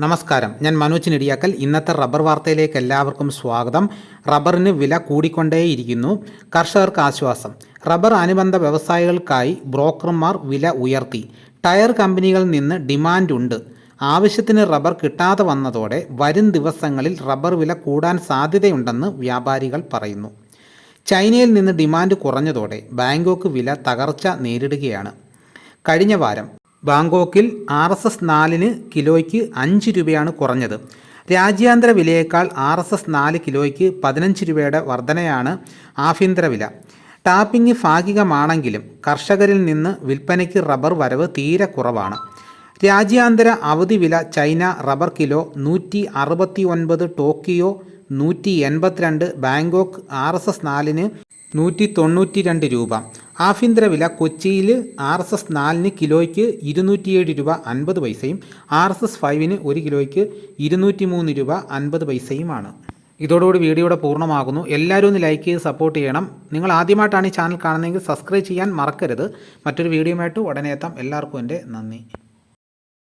നമസ്കാരം, ഞാൻ മനോജ് നെടിയാക്കൽ. ഇന്നത്തെ റബ്ബർ വാർത്തയിലേക്ക് എല്ലാവർക്കും സ്വാഗതം. റബ്ബറിന് വില കൂടിക്കൊണ്ടേയിരിക്കുന്നു. കർഷകർക്ക് ആശ്വാസം. റബ്ബർ അനുബന്ധ വ്യവസായികൾക്കായി ബ്രോക്കർമാർ വില ഉയർത്തി. ടയർ കമ്പനികളിൽ നിന്ന് ഡിമാൻഡ് ഉണ്ട്. ആവശ്യത്തിന് റബ്ബർ കിട്ടാതെ വന്നതോടെ വരും ദിവസങ്ങളിൽ റബ്ബർ വില കൂടാൻ സാധ്യതയുണ്ടെന്ന് വ്യാപാരികൾ പറയുന്നു. ചൈനയിൽ നിന്ന് ഡിമാൻഡ് കുറഞ്ഞതോടെ ബാങ്കോക്ക് വില തകർച്ച നേരിടുകയാണ്. കഴിഞ്ഞ വാരം ബാങ്കോക്കിൽ RSS 4 കിലോയ്ക്ക് 5 രൂപയാണ് കുറഞ്ഞത്. രാജ്യാന്തര വിലയേക്കാൾ RSS 4 കിലോയ്ക്ക് 15 രൂപയുടെ വർധനയാണ് ആഭ്യന്തര വില. ടാപ്പിംഗ് ഭാഗികമാണെങ്കിലും കർഷകരിൽ നിന്ന് വിൽപ്പനയ്ക്ക് റബ്ബർ വരവ് തീരെ കുറവാണ്. രാജ്യാന്തര അവധി വില China rubber kilo 169, Tokyo 182, Bangkok RSS 4 192 രൂപ. ആഭ്യന്തര വില കൊച്ചിയിൽ RSS 4 കിലോയ്ക്ക് 207 രൂപ 50 പൈസയും RSS 5 1 കിലോയ്ക്ക് 203 രൂപ 50 പൈസയുമാണ്. ഇതോടുകൂടി വീഡിയോയുടെ പൂർണ്ണമാകുന്നു. എല്ലാവരും ഒന്ന് ലൈക്ക് ചെയ്ത് സപ്പോർട്ട് ചെയ്യണം. നിങ്ങൾ ആദ്യമായിട്ടാണ് ഈ ചാനൽ കാണുന്നതെങ്കിൽ സബ്സ്ക്രൈബ് ചെയ്യാൻ മറക്കരുത്. മറ്റൊരു വീഡിയോയുമായിട്ട് ഉടനെ എത്താം. എല്ലാവർക്കും എൻ്റെ നന്ദി.